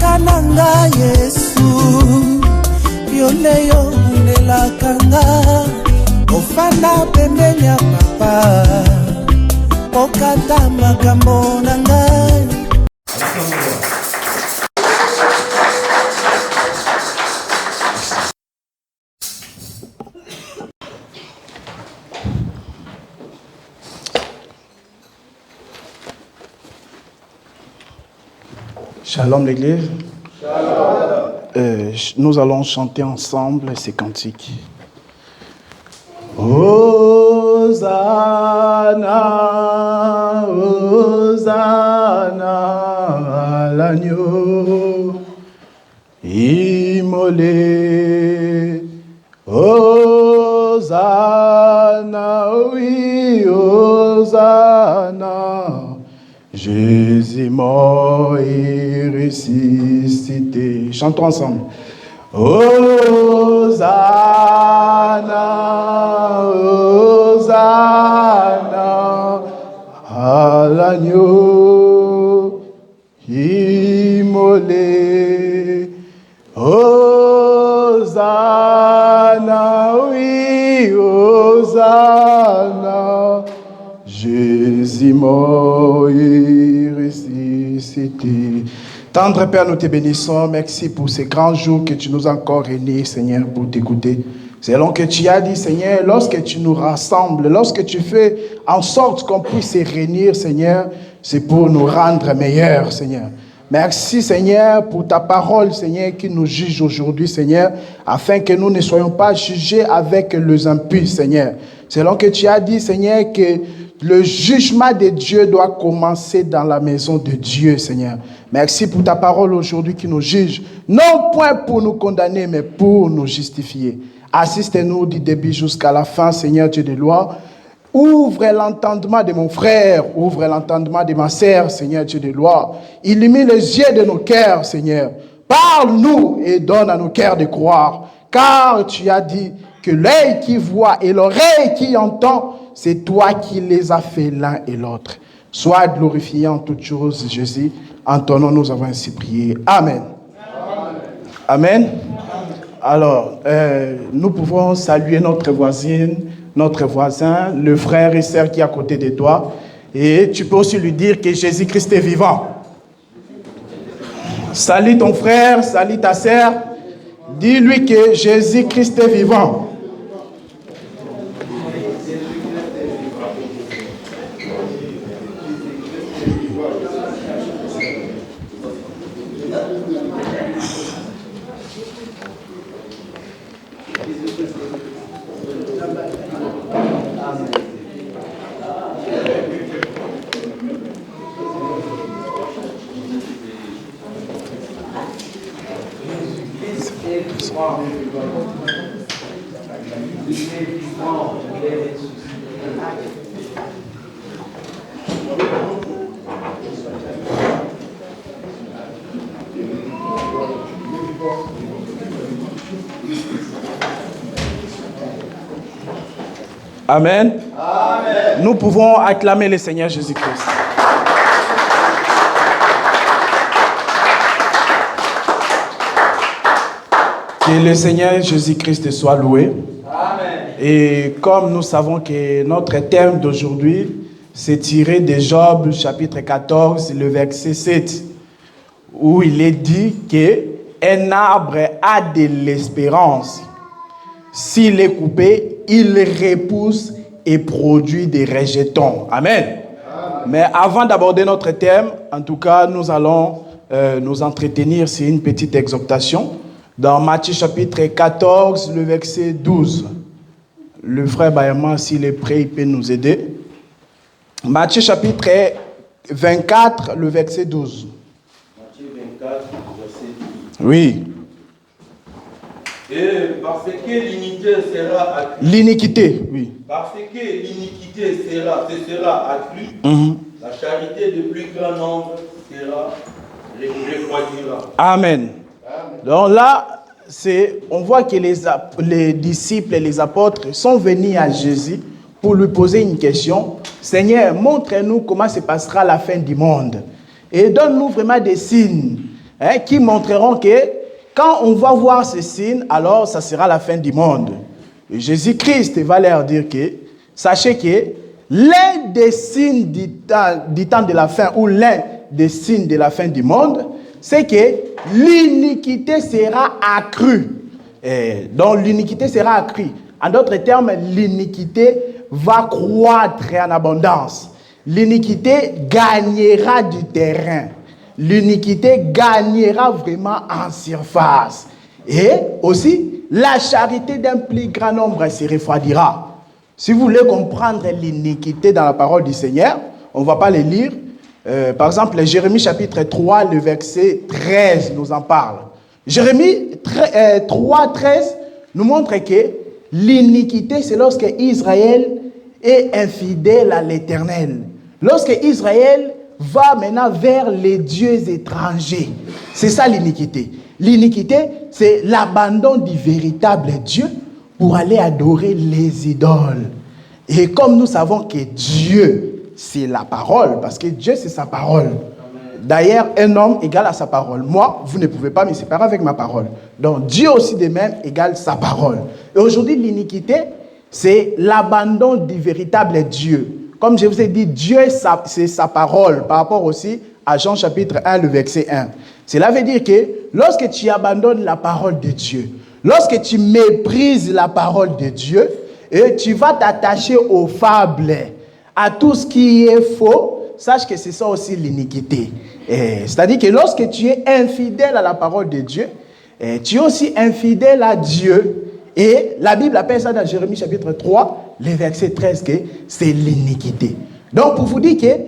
Kananga Yesu Yoleyo Nelakanga Ofana pembeni ya papa Okata makambo na ngai. Shalom l'église. Nous allons chanter ensemble ces cantiques. Hosanna, Hosanna, l'agneau immolé. Hosanna, oui, Hosanna. Jésus mort et ressuscité. Chantons ensemble. Hosanna, Hosanna, à l'agneau immolé. Hosanna, oui, Hosanna. Jésus mort et ressuscité. Tendre Père, nous te bénissons. Merci pour ces grands jours que tu nous as encore réunis, Seigneur, pour t'écouter. Selon que tu as dit, Seigneur, lorsque tu nous rassembles, lorsque tu fais en sorte qu'on puisse se réunir, Seigneur, c'est pour nous rendre meilleurs, Seigneur. Merci, Seigneur, pour ta parole, Seigneur, qui nous juge aujourd'hui, Seigneur, afin que nous ne soyons pas jugés avec les impies, Seigneur. Selon que tu as dit, Seigneur, que le jugement de Dieu doit commencer dans la maison de Dieu, Seigneur. Merci pour ta parole aujourd'hui qui nous juge, non point pour nous condamner, mais pour nous justifier. Assiste-nous du début jusqu'à la fin, Seigneur Dieu de gloire. Ouvre l'entendement de mon frère, ouvre l'entendement de ma sœur, Seigneur Dieu de gloire. Illumine les yeux de nos cœurs, Seigneur. Parle-nous et donne à nos cœurs de croire. Car tu as dit que l'œil qui voit et l'oreille qui entend, c'est toi qui les as fait l'un et l'autre. Sois glorifié en toutes choses, Jésus. En ton nom, nous avons ainsi prié. Amen. Amen. Alors, nous pouvons saluer notre voisine, notre voisin, le frère et sœur qui est à côté de toi. Et tu peux aussi lui dire que Jésus-Christ est vivant. Salut ton frère, salut ta sœur. Dis-lui que Jésus-Christ est vivant. Amen. Amen. Nous pouvons acclamer le Seigneur Jésus-Christ. Que le Seigneur Jésus-Christ soit loué. Amen. Et comme nous savons que notre thème d'aujourd'hui, c'est tiré de Job, chapitre 14, le verset 7, où il est dit qu'un arbre a de l'espérance. S'il est coupé, il repousse et produit des rejetons. Amen. Amen. Mais avant d'aborder notre thème, en tout cas, nous allons nous entretenir sur une petite exhortation. Dans Matthieu chapitre 14, le verset 12. Le frère Bayama, s'il est prêt, il peut nous aider. Matthieu chapitre 24, le verset 12. Matthieu 24, verset 12. Oui. Et parce que l'iniquité sera accrue. L'iniquité, oui. Parce que l'iniquité sera accrue, la charité de plus grand nombre sera refroidira. Amen. Donc là, on voit que les disciples et les apôtres sont venus à Jésus pour lui poser une question. Seigneur, montre-nous comment se passera la fin du monde. Et donne-nous vraiment des signes. qui montreront que quand on va voir ces signes, alors ça sera la fin du monde. Et Jésus-Christ va leur dire que, sachez que l'un des signes du temps de la fin, ou l'un des signes de la fin du monde, c'est que l'iniquité sera accrue. Donc l'iniquité sera accrue. En d'autres termes, l'iniquité va croître en abondance. L'iniquité gagnera du terrain. L'iniquité gagnera vraiment en surface. Et aussi, la charité d'un plus grand nombre se refroidira. Si vous voulez comprendre l'iniquité dans la parole du Seigneur, on ne va pas les lire. Par exemple, Jérémie chapitre 3, le verset 13 nous en parle. Jérémie 3, 13 nous montre que l'iniquité, c'est lorsque Israël est infidèle à l'Éternel. Lorsque Israël va maintenant vers les dieux étrangers. C'est ça l'iniquité. L'iniquité, c'est l'abandon du véritable Dieu pour aller adorer les idoles. Et comme nous savons que Dieu, c'est la parole, parce que Dieu, c'est sa parole. D'ailleurs, un homme égale à sa parole. Moi, vous ne pouvez pas me séparer avec ma parole. Donc, Dieu aussi de même égale sa parole. Et aujourd'hui, l'iniquité, c'est l'abandon du véritable Dieu. Comme je vous ai dit, Dieu, c'est sa parole, par rapport aussi à Jean chapitre 1, le verset 1. Cela veut dire que lorsque tu abandonnes la parole de Dieu, lorsque tu méprises la parole de Dieu, et tu vas t'attacher aux fables, à tout ce qui est faux, sache que c'est ça aussi l'iniquité. C'est-à-dire que lorsque tu es infidèle à la parole de Dieu, tu es aussi infidèle à Dieu. Et la Bible appelle ça dans Jérémie chapitre 3, le verset 13, que c'est l'iniquité. Donc pour vous dire que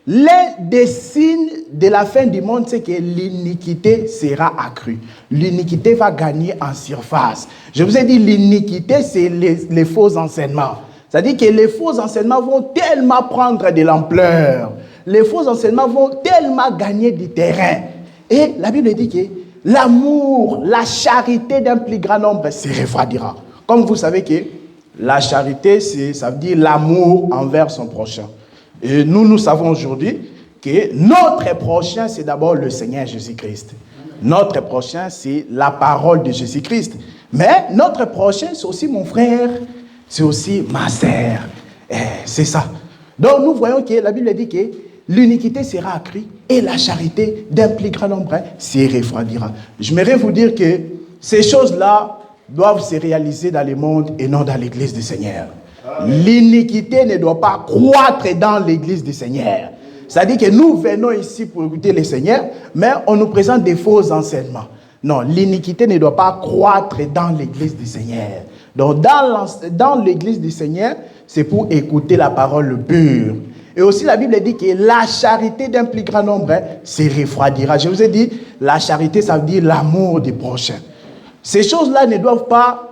l'un des signes de la fin du monde, c'est que l'iniquité sera accrue. L'iniquité va gagner en surface. Je vous ai dit, l'iniquité, c'est les faux enseignements. C'est-à-dire que les faux enseignements vont tellement prendre de l'ampleur. Les faux enseignements vont tellement gagner du terrain. Et la Bible dit que l'amour, la charité d'un plus grand nombre se refroidira. Comme vous savez que la charité, ça veut dire l'amour envers son prochain. Et nous savons aujourd'hui que notre prochain, c'est d'abord le Seigneur Jésus-Christ. Notre prochain, c'est la parole de Jésus-Christ. Mais notre prochain, c'est aussi mon frère, c'est aussi ma sœur. C'est ça. Donc nous voyons que la Bible dit que l'iniquité sera accrue et la charité d'un plus grand nombre se refroidira. J'aimerais vous dire que ces choses-là doivent se réaliser dans le monde et non dans l'église du Seigneur. L'iniquité ne doit pas croître dans l'église du Seigneur. C'est-à-dire que nous venons ici pour écouter le Seigneur, mais on nous présente des faux enseignements. Non, l'iniquité ne doit pas croître dans l'église du Seigneur. Donc dans l'église du Seigneur, c'est pour écouter la parole pure. Et aussi la Bible dit que la charité d'un plus grand nombre se refroidira. Je vous ai dit, la charité, ça veut dire l'amour du prochain. Ces choses-là ne doivent pas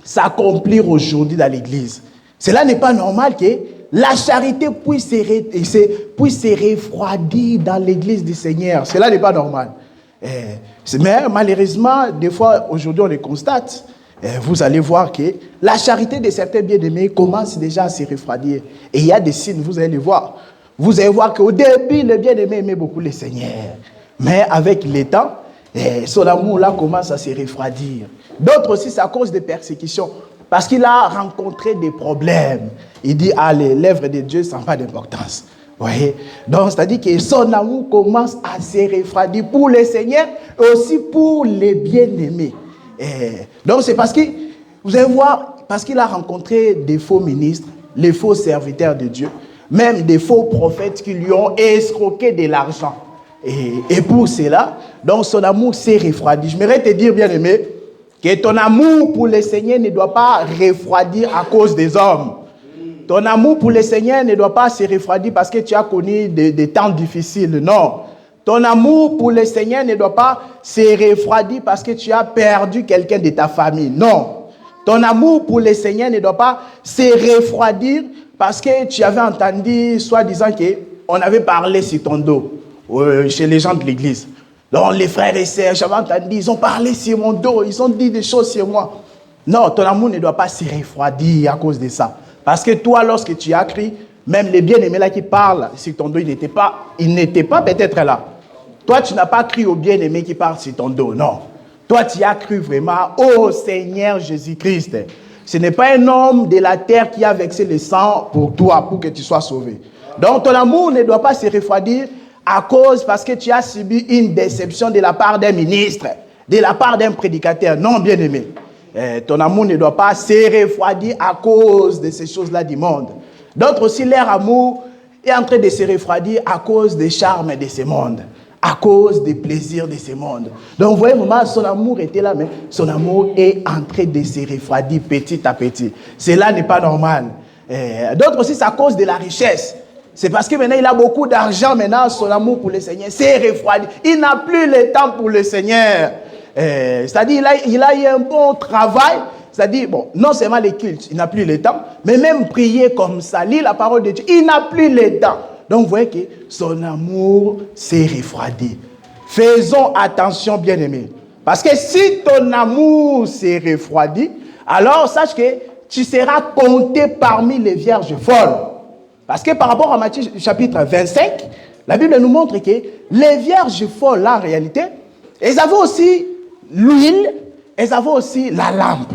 s'accomplir aujourd'hui dans l'église. Cela n'est pas normal que la charité puisse se refroidir dans l'église du Seigneur. Cela n'est pas normal. Mais malheureusement, des fois, aujourd'hui, on le constate. Vous allez voir que la charité de certains bien-aimés commence déjà à se refroidir. Et il y a des signes, vous allez les voir. Vous allez voir qu'au début, le bien-aimé aimait beaucoup le Seigneur. Mais avec le temps, son amour-là commence à se refroidir. D'autres aussi, c'est à cause des persécutions. Parce qu'il a rencontré des problèmes. Il dit, allez, l'œuvre de Dieu, ça n'a pas d'importance. Vous voyez? Donc, c'est-à-dire que son amour commence à se refroidir pour le Seigneur et aussi pour les bien-aimés. Donc, c'est parce que, vous allez voir, parce qu'il a rencontré des faux ministres, les faux serviteurs de Dieu, même des faux prophètes qui lui ont escroqué de l'argent. Et pour cela, donc son amour s'est refroidi. Je voudrais te dire, bien-aimé, que ton amour pour le Seigneur ne doit pas refroidir à cause des hommes. Ton amour pour le Seigneur ne doit pas se refroidir parce que tu as connu des temps difficiles. Non. Ton amour pour le Seigneur ne doit pas se refroidir parce que tu as perdu quelqu'un de ta famille. Non. Ton amour pour le Seigneur ne doit pas se refroidir parce que tu avais entendu, soi-disant, qu'on avait parlé sur ton dos, chez les gens de l'église. Donc les frères et sœurs, j'avais entendu, ils ont parlé sur mon dos, ils ont dit des choses sur moi. Non, ton amour ne doit pas se refroidir à cause de ça. Parce que toi, lorsque tu as crié, même les bien-aimés là qui parlent sur ton dos, ils n'étaient pas peut-être là. Toi, tu n'as pas cru au bien-aimé qui part sur ton dos, non. Toi, tu as cru vraiment au Seigneur Jésus-Christ. Ce n'est pas un homme de la terre qui a versé le sang pour toi, pour que tu sois sauvé. Donc, ton amour ne doit pas se refroidir parce que tu as subi une déception de la part d'un ministre, de la part d'un prédicateur. Non, bien-aimé. Ton amour ne doit pas se refroidir à cause de ces choses-là du monde. D'autres aussi, leur amour est en train de se refroidir à cause des charmes de ce monde, à cause des plaisirs de ce monde. Donc, vous voyez, vraiment, son amour était là, mais son amour est en train de se refroidir petit à petit. Cela n'est pas normal. D'autres aussi, c'est à cause de la richesse. C'est parce que maintenant, il a beaucoup d'argent, maintenant, son amour pour le Seigneur s'est refroidi. Il n'a plus le temps pour le Seigneur. C'est-à-dire, il a eu un bon travail. C'est-à-dire, bon, non seulement les cultes, il n'a plus le temps, mais même prier comme ça, lire la parole de Dieu, il n'a plus le temps. Donc, vous voyez que son amour s'est refroidi. Faisons attention, bien-aimés. Parce que si ton amour s'est refroidi, alors sache que tu seras compté parmi les vierges folles. Parce que par rapport à Matthieu chapitre 25, la Bible nous montre que les vierges folles, là, en réalité, elles avaient aussi l'huile, elles avaient aussi la lampe.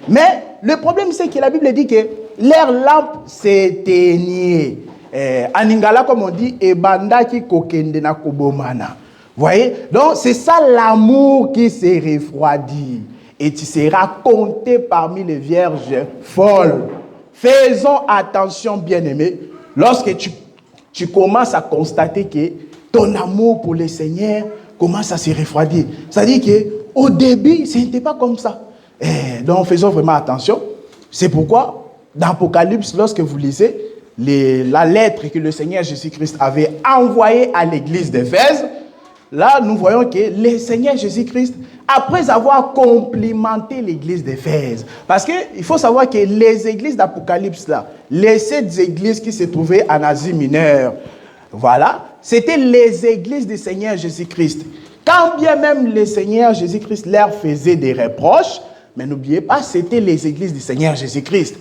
Mais le problème, c'est que la Bible dit que leur lampe s'éteignait. En Lingala, comme on dit, ebanda ki kokende na kobomana. Vous voyez? Donc, c'est ça l'amour qui s'est refroidi. Et tu seras compté parmi les vierges folles. Faisons attention, bien-aimés, lorsque tu commences à constater que ton amour pour le Seigneur commence à se refroidir. C'est-à-dire qu'au début, ce n'était pas comme ça. Donc, faisons vraiment attention. C'est pourquoi, dans l'Apocalypse, lorsque vous lisez la lettre que le Seigneur Jésus-Christ avait envoyée à l'église d'Éphèse, là, nous voyons que le Seigneur Jésus-Christ, après avoir complimenté l'église d'Éphèse, parce qu'il faut savoir que les églises d'Apocalypse, là, les 7 églises qui se trouvaient en Asie mineure, voilà, c'était les églises du Seigneur Jésus-Christ. Quand bien même le Seigneur Jésus-Christ leur faisait des reproches, mais n'oubliez pas, c'était les églises du Seigneur Jésus-Christ.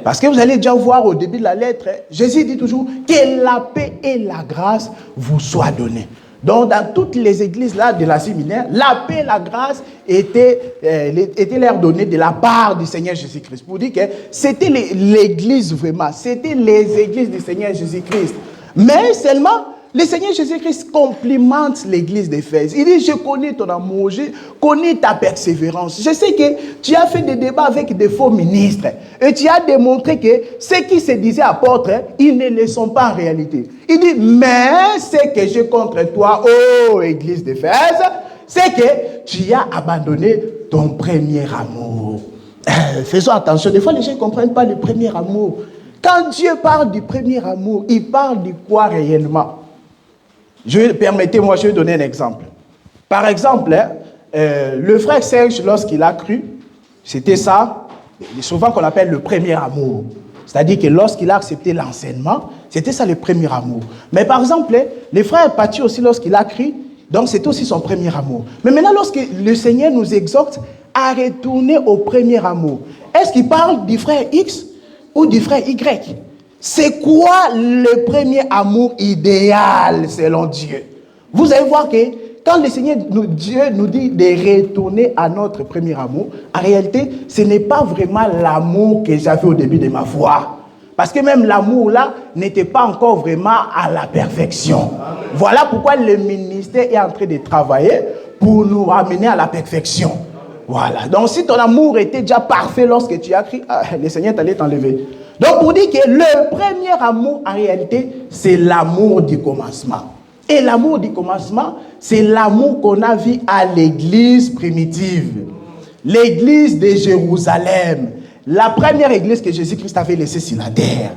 Parce que vous allez déjà voir au début de la lettre, Jésus dit toujours que la paix et la grâce vous soient données. Donc, dans toutes les églises là de l'Asie mineure, la paix et la grâce étaient leur données de la part du Seigneur Jésus-Christ. Pour dire que c'était l'église vraiment, c'était les églises du Seigneur Jésus-Christ. Mais seulement, le Seigneur Jésus-Christ complimente l'église d'Éphèse. Il dit, je connais ton amour, je connais ta persévérance. Je sais que tu as fait des débats avec des faux ministres. Et tu as démontré que ceux qui se disaient apôtres, ils ne le sont pas en réalité. Il dit, mais ce que j'ai contre toi, ô église d'Éphèse, c'est que tu as abandonné ton premier amour. Faisons attention, des fois les gens ne comprennent pas le premier amour. Quand Dieu parle du premier amour, il parle de quoi réellement? Permettez-moi, je vais donner un exemple. Par exemple, le frère Serge, lorsqu'il a cru, c'était ça, souvent qu'on appelle le premier amour. C'est-à-dire que lorsqu'il a accepté l'enseignement, c'était ça le premier amour. Mais par exemple, le frère Paty aussi, lorsqu'il a cru, donc c'était aussi son premier amour. Mais maintenant, lorsque le Seigneur nous exhorte à retourner au premier amour, est-ce qu'il parle du frère X ou du frère Y? C'est quoi le premier amour idéal selon Dieu? Vous allez voir que quand le Seigneur, Dieu nous dit de retourner à notre premier amour, en réalité, ce n'est pas vraiment l'amour que j'avais au début de ma foi. Parce que même l'amour là n'était pas encore vraiment à la perfection. Voilà pourquoi le ministère est en train de travailler pour nous ramener à la perfection. Voilà. Donc si ton amour était déjà parfait lorsque tu as crié, le Seigneur t'allait t'enlever. Donc, pour dire que le premier amour, en réalité, c'est l'amour du commencement. Et l'amour du commencement, c'est l'amour qu'on a vu à l'église primitive. L'église de Jérusalem. La première église que Jésus-Christ avait laissée sur la terre.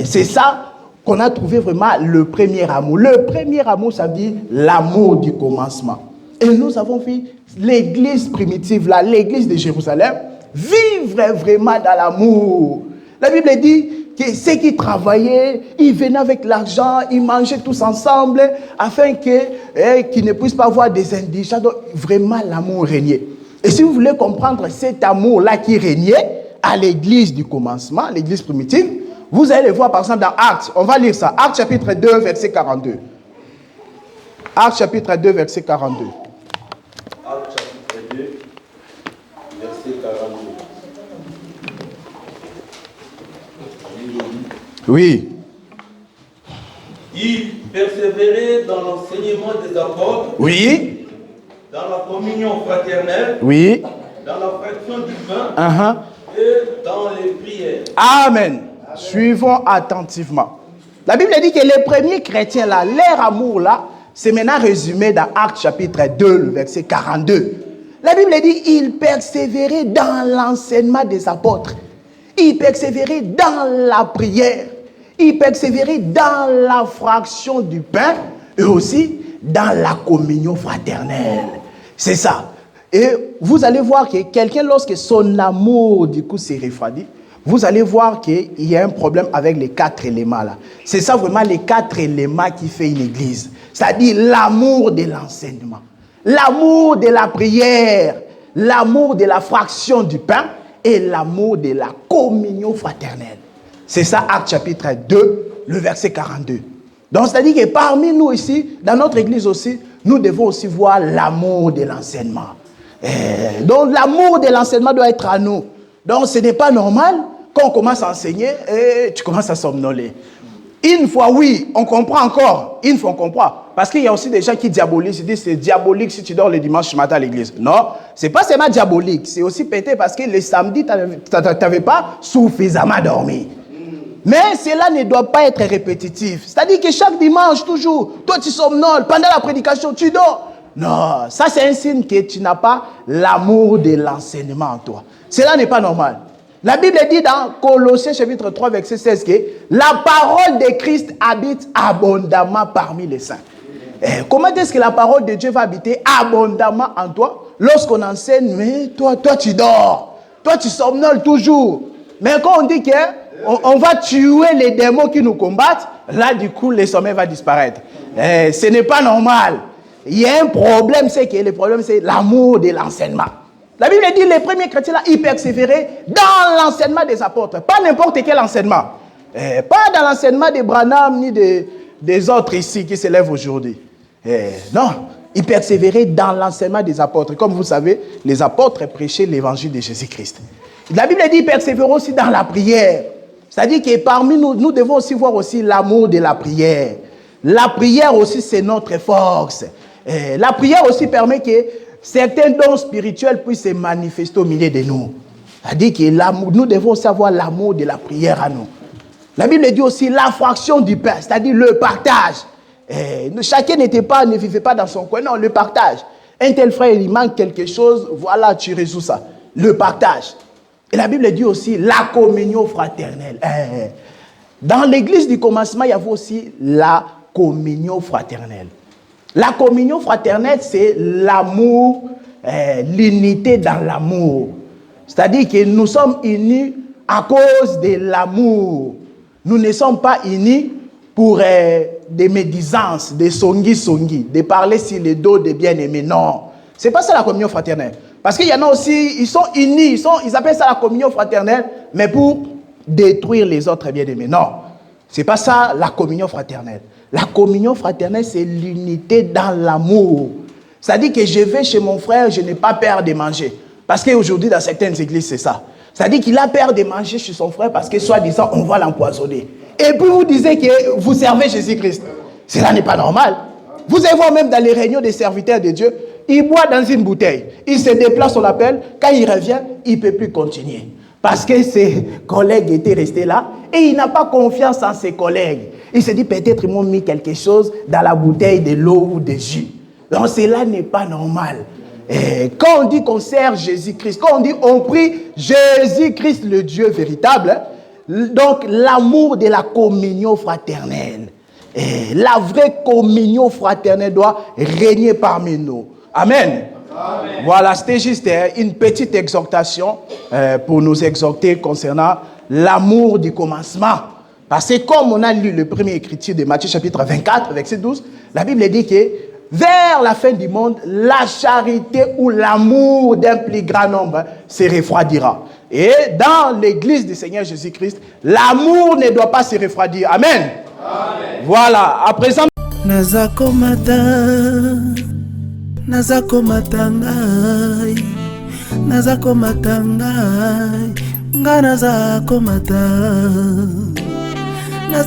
C'est ça qu'on a trouvé vraiment le premier amour. Le premier amour, ça veut dire l'amour du commencement. Et nous avons vu l'église primitive, là, l'église de Jérusalem, vivre vraiment dans l'amour. La Bible dit que ceux qui travaillaient, ils venaient avec l'argent, ils mangeaient tous ensemble, afin qu'ils ne puissent pas avoir des indigents. Donc, vraiment, l'amour régnait. Et si vous voulez comprendre cet amour-là qui régnait à l'église du commencement, l'église primitive, vous allez le voir par exemple dans Actes. On va lire ça. Actes chapitre 2, verset 42. Actes chapitre 2, verset 42. Actes chapitre 2, verset 42. Oui. Il persévérait dans l'enseignement des apôtres, Oui. dans la communion fraternelle, Oui. dans la fraction du pain et dans les prières. Amen. Suivons attentivement. La Bible dit que les premiers chrétiens, là, leur amour, là, c'est maintenant résumé dans Actes chapitre 2, le verset 42. La Bible dit ils persévéraient dans l'enseignement des apôtres. Ils persévéraient dans la prière. Ils persévéraient dans la fraction du pain et aussi dans la communion fraternelle. C'est ça. Et vous allez voir que quelqu'un, lorsque son amour, du coup, s'est refroidi, vous allez voir qu'il y a un problème avec les 4 éléments là. C'est ça vraiment les 4 éléments qui fait une église. C'est-à-dire l'amour de l'enseignement, l'amour de la prière, l'amour de la fraction du pain et l'amour de la communion fraternelle. C'est ça, Actes chapitre 2, le verset 42. Donc, c'est-à-dire que parmi nous ici, dans notre église aussi, nous devons aussi voir l'amour de l'enseignement. Donc, l'amour de l'enseignement doit être à nous. Donc, ce n'est pas normal quand on commence à enseigner et tu commences à somnoler. Une fois, oui, on comprend encore. Une fois, on comprend. Parce qu'il y a aussi des gens qui diabolisent. Ils disent c'est diabolique si tu dors le dimanche matin à l'église. Non, ce n'est pas seulement diabolique. C'est aussi pété parce que le samedi, tu n'avais pas suffisamment dormi. Mais cela ne doit pas être répétitif. C'est-à-dire que chaque dimanche, toujours, toi tu somnoles, pendant la prédication, tu dors. Non, ça c'est un signe que tu n'as pas l'amour de l'enseignement en toi. Cela n'est pas normal. La Bible dit dans Colossiens chapitre 3, verset 16 que la parole de Christ habite abondamment parmi les saints. Comment est-ce que la parole de Dieu va habiter abondamment en toi lorsqu'on enseigne, mais toi tu dors, toi tu somnoles toujours. Mais quand on dit que on va tuer les démons qui nous combattent, là du coup le sommeil va disparaître. Ce n'est pas normal. Il y a un problème, c'est que le problème c'est l'amour de l'enseignement. La Bible dit les premiers chrétiens là, ils persévéraient dans l'enseignement des apôtres. Pas n'importe quel enseignement. Pas dans l'enseignement de Branham ni des autres ici qui s'élèvent aujourd'hui. Non, ils persévéraient dans l'enseignement des apôtres. Comme vous savez, les apôtres prêchaient l'évangile de Jésus-Christ. La Bible dit ils persévéraient aussi dans la prière. C'est-à-dire que parmi nous, nous devons aussi voir aussi l'amour de la prière. La prière aussi, c'est notre force. La prière aussi permet que certains dons spirituels puissent se manifester au milieu de nous. C'est-à-dire que nous devons aussi avoir l'amour de la prière à nous. La Bible dit aussi la fraction du pain, c'est-à-dire le partage. Chacun ne vivait pas dans son coin, non, le partage. Un tel frère, il manque quelque chose, voilà, tu résous ça. Le partage. Et la Bible dit aussi la communion fraternelle. Dans l'église du commencement, il y avait aussi la communion fraternelle. La communion fraternelle, c'est l'amour, l'unité dans l'amour. C'est-à-dire que nous sommes unis à cause de l'amour. Nous ne sommes pas unis pour des médisances, des songi, de parler sur le dos des bien-aimés. Non, ce n'est pas ça la communion fraternelle. Parce qu'il y en a aussi, ils sont unis, ils appellent ça la communion fraternelle, mais pour détruire les autres bien-aimés. Non, ce n'est pas ça la communion fraternelle. La communion fraternelle, c'est l'unité dans l'amour. C'est-à-dire que je vais chez mon frère, je n'ai pas peur de manger. Parce qu'aujourd'hui, dans certaines églises, c'est ça. C'est-à-dire qu'il a peur de manger chez son frère parce que, soi-disant, on va l'empoisonner. Et puis vous disiez que vous servez Jésus-Christ. Cela n'est pas normal. Vous allez voir même dans les réunions des serviteurs de Dieu, il boit dans une bouteille. Il se déplace, on l'appelle. Quand il revient, il ne peut plus continuer. Parce que ses collègues étaient restés là et il n'a pas confiance en ses collègues. Il se dit peut-être qu'ils m'ont mis quelque chose dans la bouteille de l'eau ou de jus. Donc cela n'est pas normal. Et quand on dit qu'on sert Jésus-Christ, quand on dit on prie Jésus-Christ le Dieu véritable, donc l'amour de la communion fraternelle. Et la vraie communion fraternelle doit régner parmi nous. Amen. Amen. Voilà, c'était juste une petite exhortation pour nous exhorter concernant l'amour du commencement. Parce que comme on a lu le premier écriture de Matthieu chapitre 24, verset 12, la Bible dit que vers la fin du monde, la charité ou l'amour d'un plus grand nombre se refroidira. Et dans l'église du Seigneur Jésus-Christ, l'amour ne doit pas se refroidir. Amen. Amen. Voilà, à présent... naza komata ngai, naza komata ngai, nga naza komata.